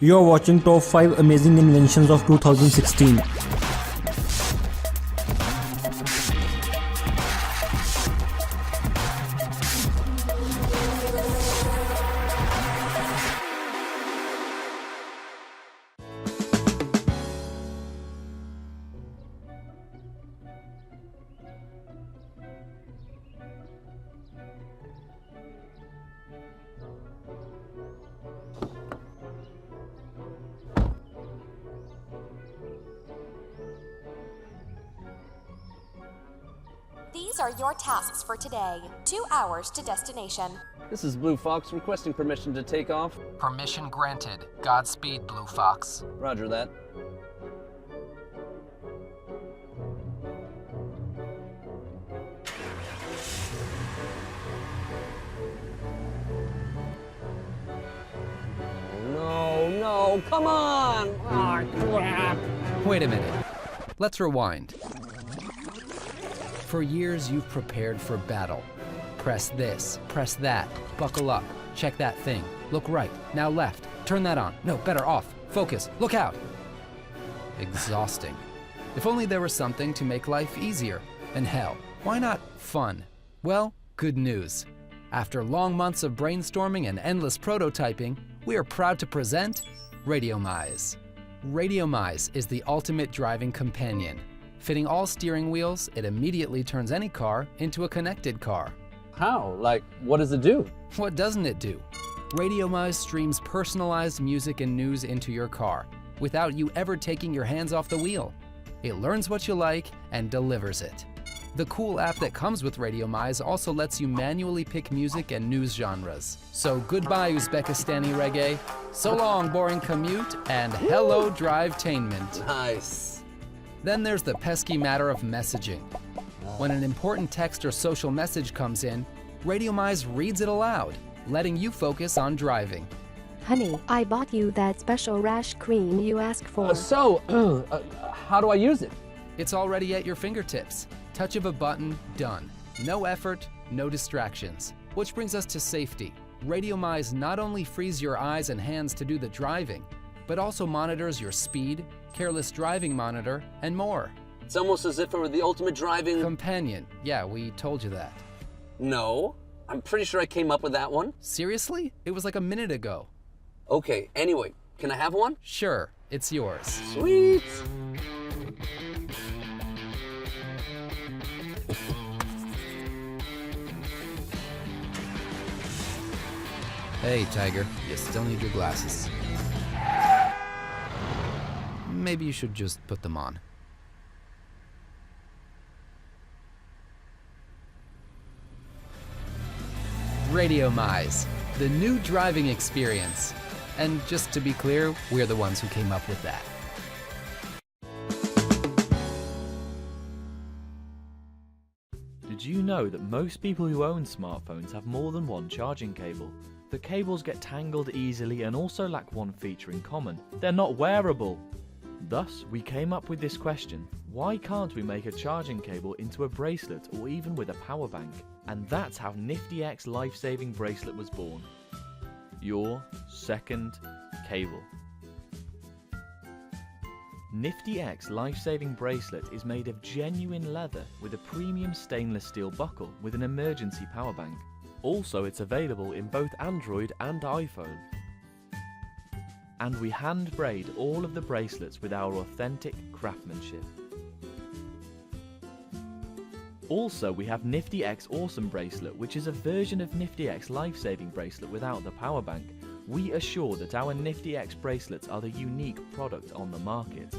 You're watching Top 5 Amazing Inventions of 2016. These are your tasks for today. 2 hours to destination. This is Blue Fox requesting permission to take off. Permission granted. Godspeed, Blue Fox. Roger that. No, come on! Ah, crap! Wait a minute. Let's rewind. For years, you've prepared for battle. Press this, press that, buckle up, check that thing, look right, now left, turn that on, no, better off, focus, look out. Exhausting. If only there was something to make life easier. And hell, why not fun? Well, good news. After long months of brainstorming and endless prototyping, we are proud to present Radio Mais. Radio Mais is the ultimate driving companion. Fitting all steering wheels, it immediately turns any car into a connected car. How? Like, what does it do? What doesn't it do? Radio Mais streams personalized music and news into your car without you ever taking your hands off the wheel. It learns what you like and delivers it. The cool app that comes with Radio Mais also lets you manually pick music and news genres. So goodbye Uzbekistani reggae, so long boring commute, and hello drive-tainment. Nice. Then there's the pesky matter of messaging. When an important text or social message comes in, Radio Mais reads it aloud, letting you focus on driving. Honey, I bought you that special rash cream you asked for. How do I use it? It's already at your fingertips. Touch of a button, done. No effort, no distractions. Which brings us to safety. Radio Mais not only frees your eyes and hands to do the driving, but also monitors your speed, careless driving monitor, and more. It's almost as if it were the ultimate driving... Companion. Yeah, we told you that. No, I'm pretty sure I came up with that one. Seriously? It was like a minute ago. Okay, anyway, can I have one? Sure, it's yours. Sweet! Hey, Tiger, you still need your glasses. Maybe you should just put them on. Radio Mais, the new driving experience. And just to be clear, we're the ones who came up with that. Did you know that most people who own smartphones have more than one charging cable? The cables get tangled easily and also lack one feature in common. They're not wearable. Thus, we came up with this question: why can't we make a charging cable into a bracelet or even with a power bank? And that's how NiftyX life-saving bracelet was born. Your second cable. NiftyX life-saving bracelet is made of genuine leather with a premium stainless steel buckle with an emergency power bank. Also, it's available in both Android and iPhone. And we hand braid all of the bracelets with our authentic craftsmanship. Also, we have NiftyX Awesome Bracelet, which is a version of NiftyX Life-Saving Bracelet without the power bank. We assure that our NiftyX bracelets are the unique product on the market.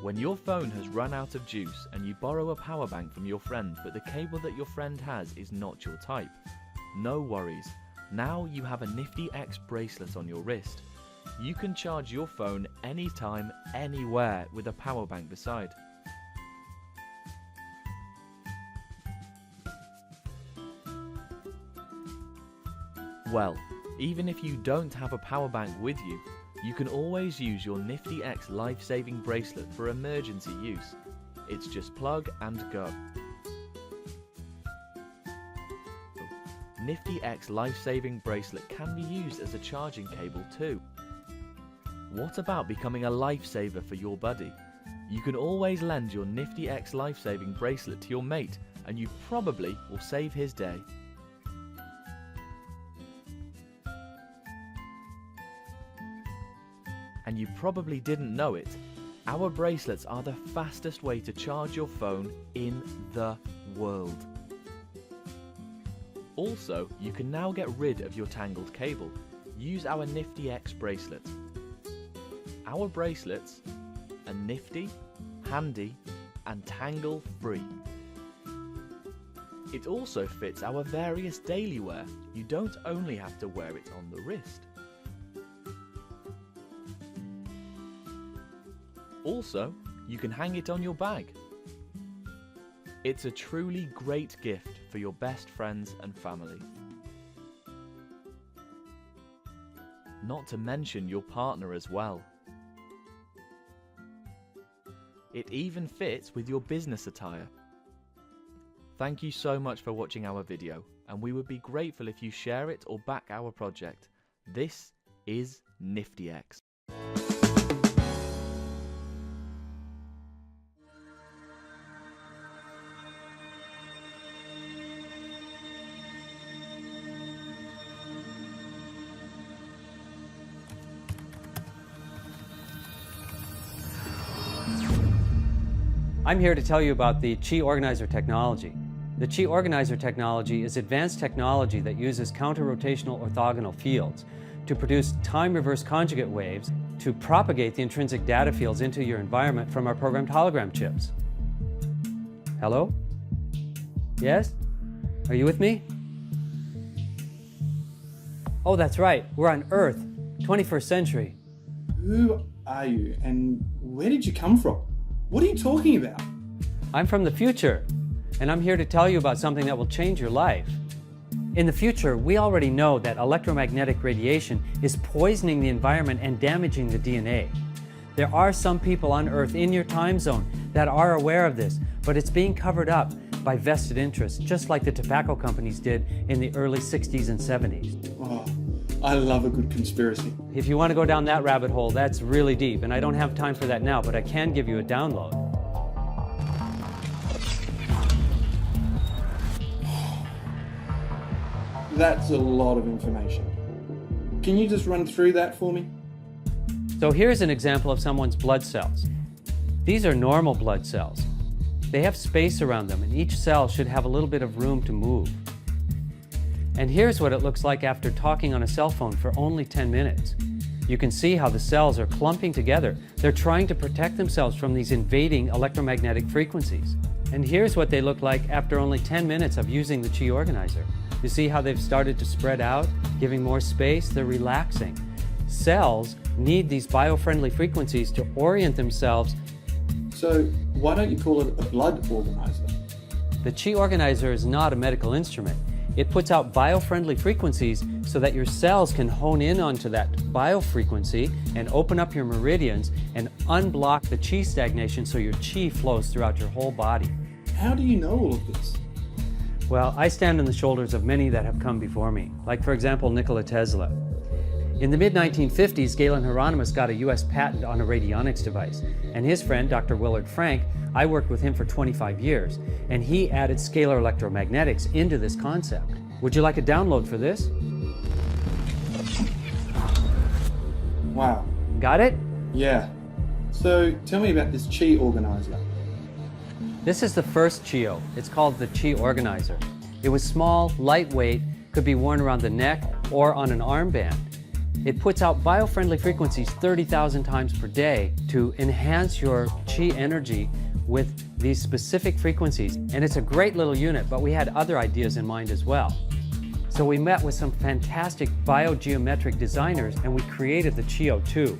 When your phone has run out of juice and you borrow a power bank from your friend, but the cable that your friend has is not your type, no worries. Now you have a NiftyX bracelet on your wrist. You can charge your phone anytime, anywhere with a power bank beside. Well, even if you don't have a power bank with you, you can always use your NiftyX life-saving bracelet for emergency use. It's just plug and go. NiftyX life-saving bracelet can be used as a charging cable too. What about becoming a lifesaver for your buddy? You can always lend your NiftyX life-saving bracelet to your mate, and you probably will save his day. And you probably didn't know it, our bracelets are the fastest way to charge your phone in the world. Also, you can now get rid of your tangled cable. Use our NiftyX bracelet. Our bracelets are nifty, handy, and tangle-free. It also fits our various daily wear. You don't only have to wear it on the wrist. Also, you can hang it on your bag. It's a truly great gift for your best friends and family. Not to mention your partner as well. It even fits with your business attire. Thank you so much for watching our video, and we would be grateful if you share it or back our project. This is NiftyX. I'm here to tell you about the Qi Organizer technology. The Qi Organizer technology is advanced technology that uses counter-rotational orthogonal fields to produce time-reverse conjugate waves to propagate the intrinsic data fields into your environment from our programmed hologram chips. Hello? Yes? Are you with me? Oh, that's right. We're on Earth, 21st century. Who are you and where did you come from? What are you talking about? I'm from the future, and I'm here to tell you about something that will change your life. In the future, we already know that electromagnetic radiation is poisoning the environment and damaging the DNA. There are some people on Earth in your time zone that are aware of this, but it's being covered up by vested interests, just like the tobacco companies did in the early 60s and 70s. Oh, I love a good conspiracy. If you want to go down that rabbit hole, that's really deep, and I don't have time for that now, but I can give you a download. That's a lot of information. Can you just run through that for me? So here's an example of someone's blood cells. These are normal blood cells. They have space around them, and each cell should have a little bit of room to move. And here's what it looks like after talking on a cell phone for only 10 minutes. You can see how the cells are clumping together. They're trying to protect themselves from these invading electromagnetic frequencies. And here's what they look like after only 10 minutes of using the Qi Organizer. You see how they've started to spread out, giving more space? They're relaxing. Cells need these bio-friendly frequencies to orient themselves. So why don't you call it a blood organizer? The Qi Organizer is not a medical instrument. It puts out bio-friendly frequencies so that your cells can hone in onto that biofrequency and open up your meridians and unblock the Qi stagnation so your Qi flows throughout your whole body. How do you know all of this? Well, I stand on the shoulders of many that have come before me, like for example Nikola Tesla. In the mid-1950s, Galen Hieronymus got a US patent on a radionics device, and his friend, Dr. Willard Frank, I worked with him for 25 years, and he added scalar electromagnetics into this concept. Would you like a download for this? Wow. Got it? Yeah. So tell me about this Qi Organizer. This is the first Qio. It's called the Qi Organizer. It was small, lightweight, could be worn around the neck or on an armband. It puts out bio-friendly frequencies 30,000 times per day to enhance your Qi energy with these specific frequencies. And it's a great little unit, but we had other ideas in mind as well. So we met with some fantastic biogeometric designers and we created the Qio 2.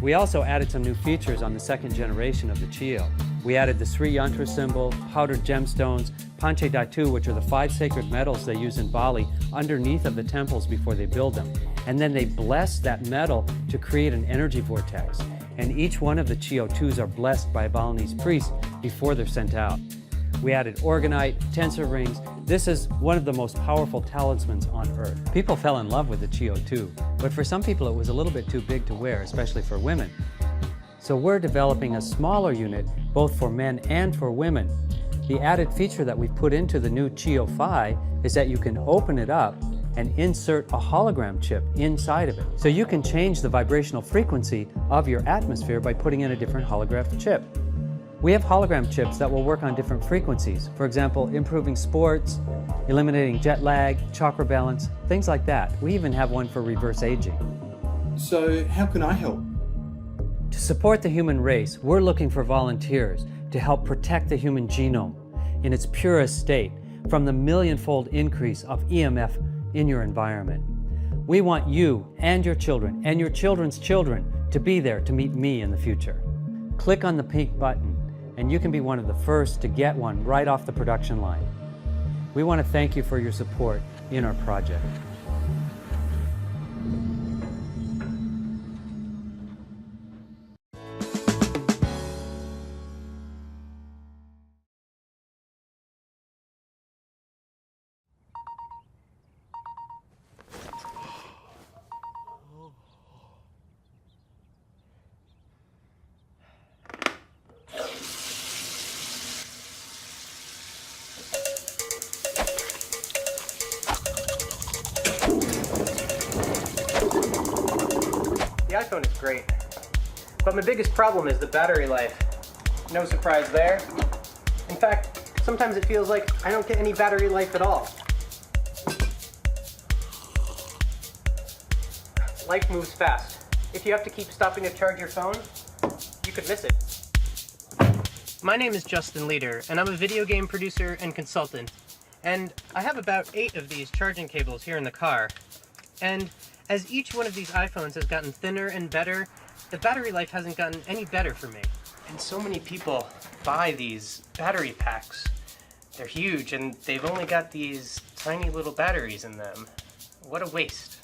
We also added some new features on the second generation of the Qio. We added the Sri Yantra symbol, powdered gemstones, Panche Datu, which are the 5 sacred metals they use in Bali, underneath of the temples before they build them. And then they bless that metal to create an energy vortex. And each one of the Qio 2s are blessed by a Balinese priest before they're sent out. We added orgonite, tensor rings. This is one of the most powerful talismans on Earth. People fell in love with the Chio 2, but for some people it was a little bit too big to wear, especially for women. So we're developing a smaller unit, both for men and for women. The added feature that we've put into the new Chio 5 is that you can open it up and insert a hologram chip inside of it. So you can change the vibrational frequency of your atmosphere by putting in a different holograph chip. We have hologram chips that will work on different frequencies. For example, improving sports, eliminating jet lag, chakra balance, things like that. We even have one for reverse aging. So how can I help? To support the human race, we're looking for volunteers to help protect the human genome in its purest state from the million-fold increase of EMF in your environment. We want you and your children's children to be there to meet me in the future. Click on the pink button and you can be one of the first to get one right off the production line. We want to thank you for your support in our project. The iPhone is great, but my biggest problem is the battery life. No surprise there. In fact, sometimes it feels like I don't get any battery life at all. Life moves fast. If you have to keep stopping to charge your phone, you could miss it. My name is Justin Leader, and I'm a video game producer and consultant. And I have about 8 of these charging cables here in the car. And as each one of these iPhones has gotten thinner and better, the battery life hasn't gotten any better for me. And so many people buy these battery packs. They're huge and they've only got these tiny little batteries in them. What a waste.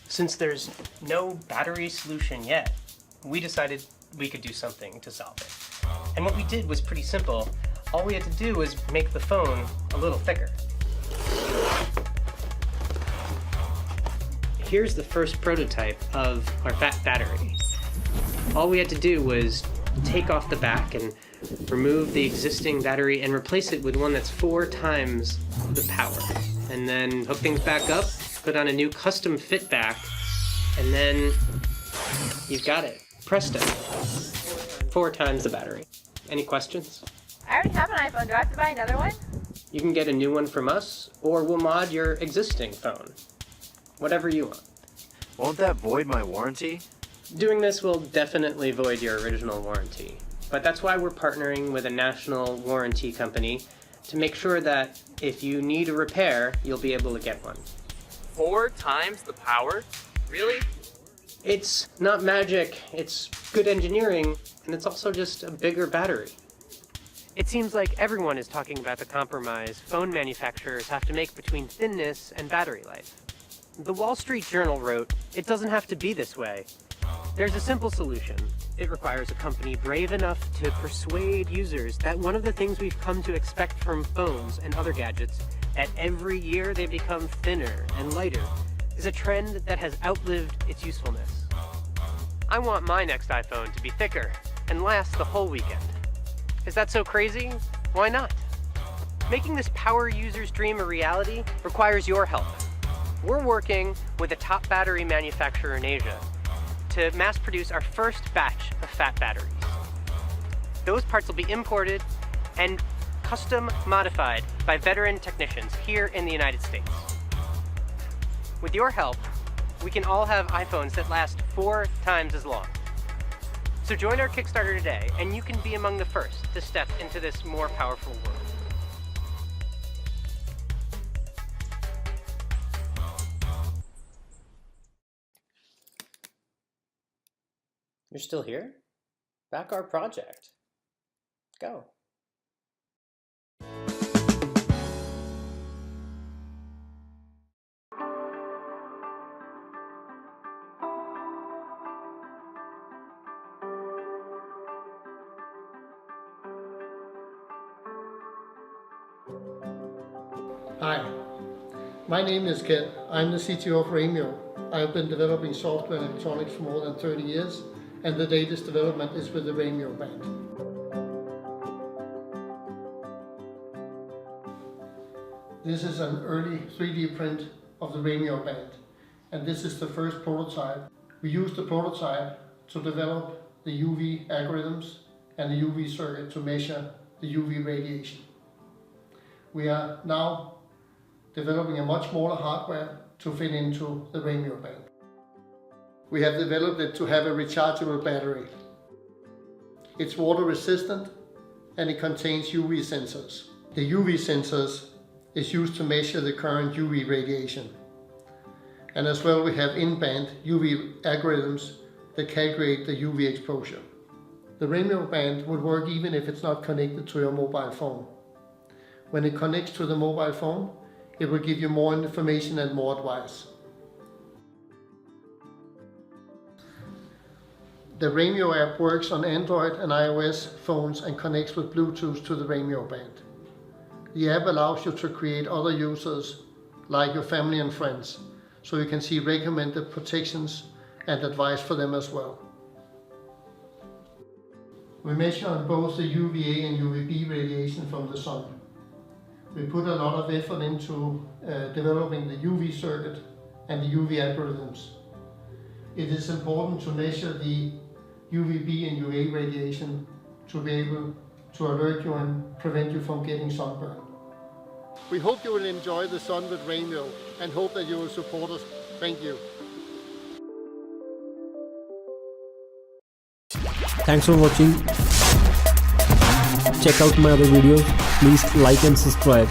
Since there's no battery solution yet, we decided we could do something to solve it. And what we did was pretty simple. All we had to do was make the phone a little thicker. Here's the first prototype of our fat battery. All we had to do was take off the back and remove the existing battery and replace it with one that's 4 times the power. And then hook things back up, put on a new custom fit back, and then you've got it. Presto. 4 times the battery. Any questions? I already have an iPhone. Do I have to buy another one? You can get a new one from us, or we'll mod your existing phone. Whatever you want. Won't that void my warranty? Doing this will definitely void your original warranty. But that's why we're partnering with a national warranty company to make sure that if you need a repair, you'll be able to get one. 4 times the power? Really? It's not magic, it's good engineering, and it's also just a bigger battery. It seems like everyone is talking about the compromise phone manufacturers have to make between thinness and battery life. The Wall Street Journal wrote, "It doesn't have to be this way. There's a simple solution. It requires a company brave enough to persuade users that one of the things we've come to expect from phones and other gadgets, that every year they become thinner and lighter, is a trend that has outlived its usefulness. I want my next iPhone to be thicker and last the whole weekend. Is that so crazy? Why not? Making this power user's dream a reality requires your help. We're working with a top battery manufacturer in Asia to mass produce our first batch of fat batteries. Those parts will be imported and custom modified by veteran technicians here in the United States. With your help, we can all have iPhones that last 4 times as long. So join our Kickstarter today, and you can be among the first to step into this more powerful world. You're still here? Back our project. Go. Hi, my name is Ken. I'm the CTO of Ramio. I've been developing software and electronics for more than 30 years, and the latest development is with the Ramio band. This is an early 3D print of the Ramio band, and this is the first prototype. We used the prototype to develop the UV algorithms and the UV circuit to measure the UV radiation. We are now developing a much smaller hardware to fit into the Ramio band. We have developed it to have a rechargeable battery. It's water resistant and it contains UV sensors. The UV sensors is used to measure the current UV radiation. And as well we have in-band UV algorithms that calculate the UV exposure. The Ramio band would work even if it's not connected to your mobile phone. When it connects to the mobile phone, it will give you more information and more advice. The Ramio app works on Android and iOS phones and connects with Bluetooth to the Ramio band. The app allows you to create other users, like your family and friends, so you can see recommended protections and advice for them as well. We measure on both the UVA and UVB radiation from the sun. We put a lot of effort into developing the UV circuit and the UV algorithms. It is important to measure the UVB and UVA radiation to be able to alert you and prevent you from getting sunburn. We hope you will enjoy the sun with Ramio and hope that you will support us. Thank you. Thanks for watching. Check out my other videos. Please like and subscribe.